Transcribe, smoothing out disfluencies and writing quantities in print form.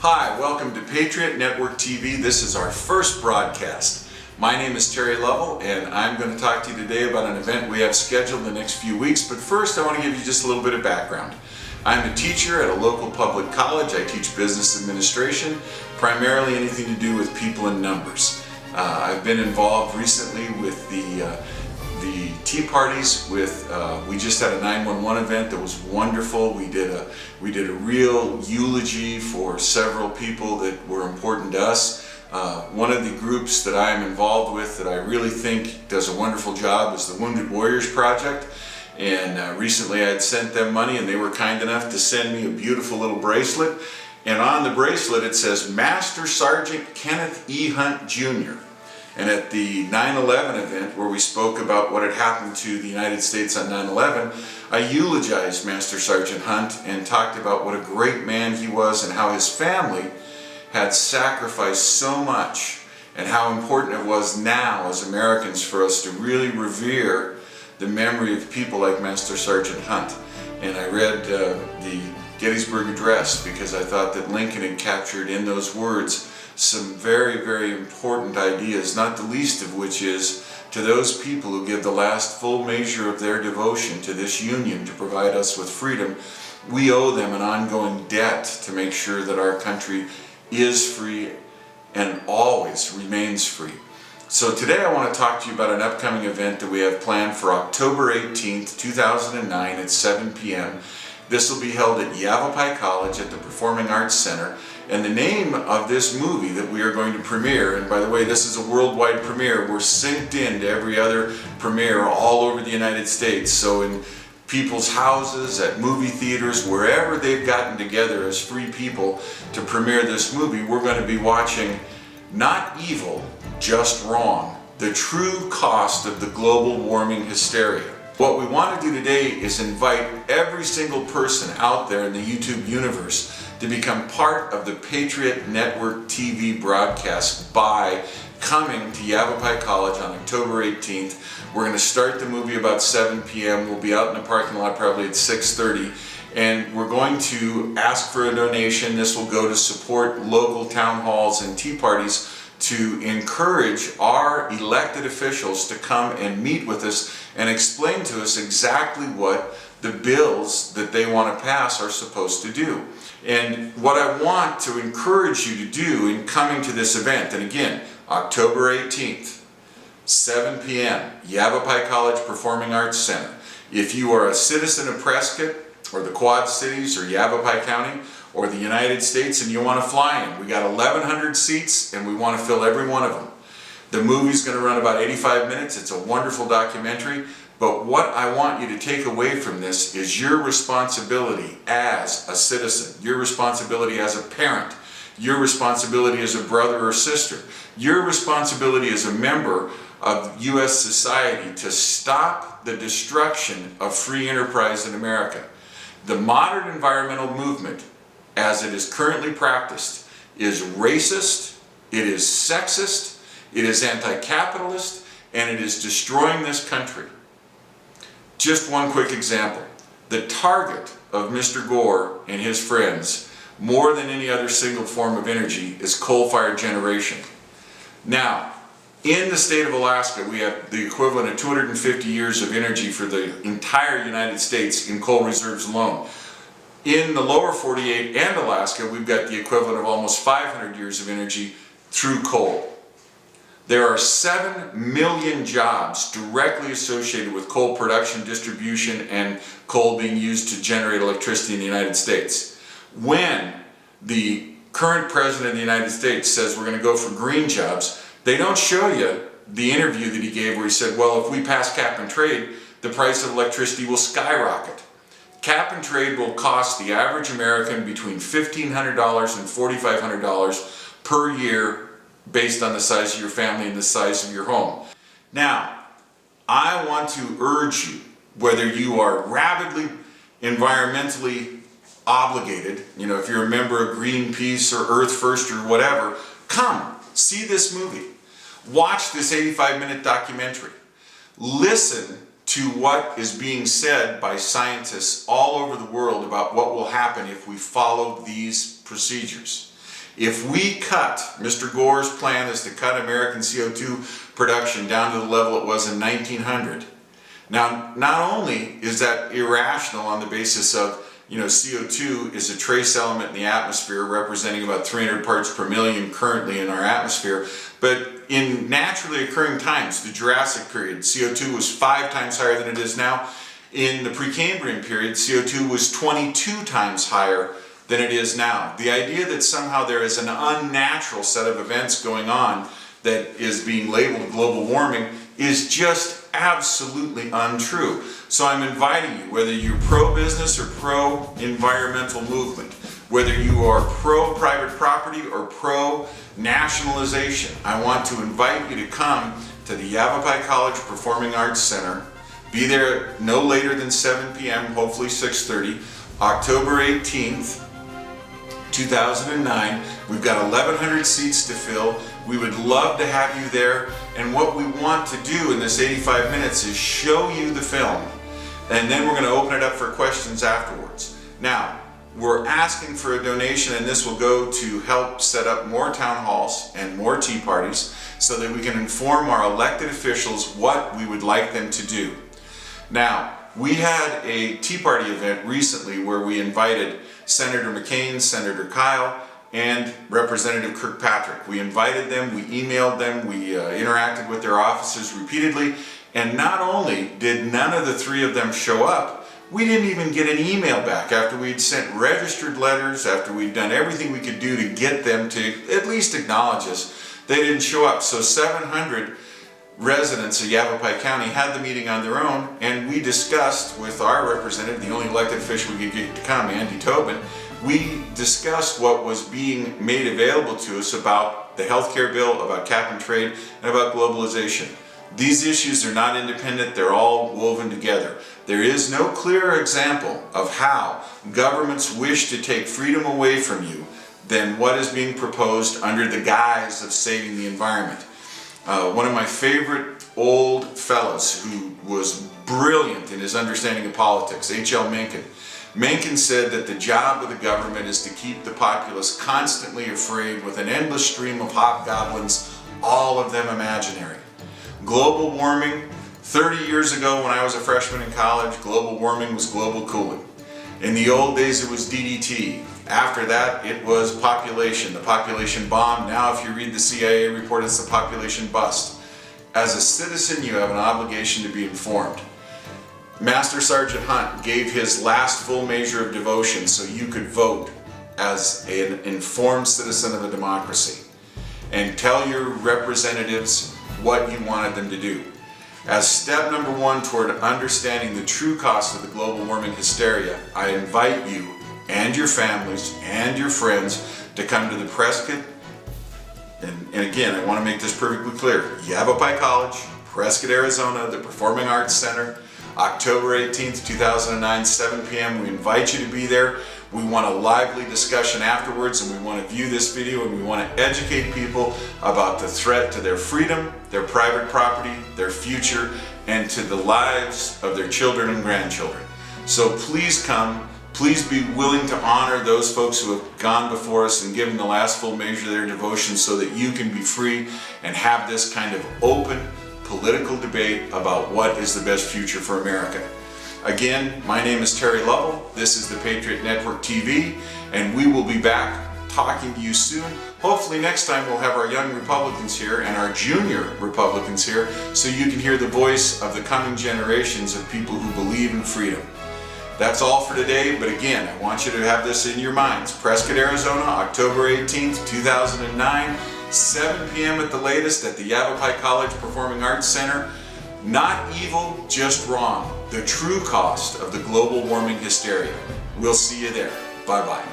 Hi, welcome to Patriot Network TV. This is our first broadcast. My name is Terry Lovell, and I'm going to talk to you today about an event we have scheduled the next few weeks. But first, I want to give you just a little bit of background. I'm a teacher at a local public college. I teach business administration, primarily anything to do with people and numbers. I've been involved recently with the tea parties. We just had a 911 event that was wonderful. We did a real eulogy for several people that were important to us. One of the groups that I am involved with that I really think does a wonderful job is the Wounded Warriors Project. And recently I had sent them money, and they were kind enough to send me a beautiful little bracelet. And on the bracelet it says Master Sergeant Kenneth E. Hunt Jr. And at the 9/11 event, where we spoke about what had happened to the United States on 9/11, I eulogized Master Sergeant Hunt and talked about what a great man he was and how his family had sacrificed so much, and how important it was now as Americans for us to really revere the memory of people like Master Sergeant Hunt. And I read the Gettysburg Address because I thought that Lincoln had captured in those words some very, very important ideas, not the least of which is to those people who give the last full measure of their devotion to this union to provide us with freedom. We owe them an ongoing debt to make sure that our country is free and always remains free. So today I want to talk to you about an upcoming event that we have planned for October 18th, 2009 at 7 p.m. This will be held at Yavapai College at the Performing Arts Center. And the name of this movie that we are going to premiere, and by the way, this is a worldwide premiere. We're synced in to every other premiere all over the United States. So in people's houses, at movie theaters, wherever they've gotten together as free people to premiere this movie, we're going to be watching Not Evil, Just Wrong, the true cost of the global warming hysteria. What we want to do today is invite every single person out there in the YouTube universe to become part of the Patriot Network TV broadcast by coming to Yavapai College on October 18th. We're going to start the movie about 7 p.m. We'll be out in the parking lot probably at 6:30. And we're going to ask for a donation. This will go to support local town halls and tea parties to encourage our elected officials to come and meet with us and explain to us exactly what the bills that they want to pass are supposed to do. And what I want to encourage you to do in coming to this event, and again, October 18th, 7 p.m., Yavapai College Performing Arts Center. If you are a citizen of Prescott, or the Quad Cities, or Yavapai County, or the United States, and you want to fly in, we got 1,100 seats, and we want to fill every one of them. The movie's going to run about 85 minutes. It's a wonderful documentary. But what I want you to take away from this is your responsibility as a citizen, your responsibility as a parent, your responsibility as a brother or sister, your responsibility as a member of U.S. society to stop the destruction of free enterprise in America. The modern environmental movement, as it is currently practiced, is racist, it is sexist, it is anti-capitalist, and it is destroying this country. Just one quick example. The target of Mr. Gore and his friends, more than any other single form of energy, is coal-fired generation. Now, in the state of Alaska, we have the equivalent of 250 years of energy for the entire United States in coal reserves alone. In the lower 48 and Alaska, we've got the equivalent of almost 500 years of energy through coal. There are 7 million jobs directly associated with coal production, distribution, and coal being used to generate electricity in the United States. When the current president of the United States says we're going to go for green jobs, they don't show you the interview that he gave where he said, well, if we pass cap and trade, the price of electricity will skyrocket. Cap and trade will cost the average American between $1,500 and $4,500 per year based on the size of your family and the size of your home. Now, I want to urge you, whether you are rabidly environmentally obligated, if you're a member of Greenpeace or Earth First or whatever, come, see this movie. Watch this 85-minute documentary. Listen to what is being said by scientists all over the world about what will happen if we follow these procedures. If we cut, Mr. Gore's plan is to cut American CO2 production down to the level it was in 1900. Now, not only is that irrational on the basis of, CO2 is a trace element in the atmosphere representing about 300 parts per million currently in our atmosphere, but in naturally occurring times, the Jurassic period, CO2 was 5 times higher than it is now. In the Precambrian period, CO2 was 22 times higher than it is now. The idea that somehow there is an unnatural set of events going on that is being labeled global warming is just absolutely untrue. So I'm inviting you, whether you're pro-business or pro-environmental movement, whether you are pro-private property or pro-nationalization, I want to invite you to come to the Yavapai College Performing Arts Center. Be there no later than 7 p.m., hopefully 6:30, October 18th, 2009. We've got 1,100 seats to fill. We would love to have you there. And what we want to do in this 85 minutes is show you the film. And then we're going to open it up for questions afterwards. Now, we're asking for a donation, and this will go to help set up more town halls and more tea parties so that we can inform our elected officials what we would like them to do. Now, we had a Tea Party event recently where we invited Senator McCain, Senator Kyle, and Representative Kirkpatrick. We invited them, we emailed them, we interacted with their offices repeatedly, and not only did none of the 3 of them show up, we didn't even get an email back after we'd sent registered letters, after we'd done everything we could do to get them to at least acknowledge us. They didn't show up. So 700 residents of Yavapai County had the meeting on their own, and we discussed with our representative, the only elected official we could get to come, Andy Tobin, we discussed what was being made available to us about the healthcare bill, about cap and trade, and about globalization. These issues are not independent, they're all woven together. There is no clearer example of how governments wish to take freedom away from you than what is being proposed under the guise of saving the environment. One of my favorite old fellows who was brilliant in his understanding of politics, H.L. Mencken. Mencken said that the job of the government is to keep the populace constantly afraid with an endless stream of hobgoblins, all of them imaginary. Global warming, 30 years ago when I was a freshman in college, global warming was global cooling. In the old days it was DDT. After that it was population, the population bomb. Now if you read the CIA report, it's the population bust. As a citizen you have an obligation to be informed. Master Sergeant Hunt gave his last full measure of devotion so you could vote as an informed citizen of a democracy and tell your representatives what you wanted them to do. As step number 1 toward understanding the true cost of the global warming hysteria, I invite you and your families and your friends to come to the Prescott, and again, I want to make this perfectly clear, Yavapai College, Prescott, Arizona, the Performing Arts Center, October 18th, 2009, 7 p.m. We invite you to be there. We want a lively discussion afterwards, and we want to view this video, and we want to educate people about the threat to their freedom, their private property, their future, and to the lives of their children and grandchildren. So please come. Please be willing to honor those folks who have gone before us and given the last full measure of their devotion so that you can be free and have this kind of open political debate about what is the best future for America. Again, my name is Terry Lovell. This is the Patriot Network TV, and we will be back talking to you soon. Hopefully next time we'll have our young Republicans here and our junior Republicans here so you can hear the voice of the coming generations of people who believe in freedom. That's all for today, but again, I want you to have this in your minds. Prescott, Arizona, October 18th, 2009, 7 p.m. at the latest at the Yavapai College Performing Arts Center. Not evil, just wrong. The true cost of the global warming hysteria. We'll see you there. Bye-bye.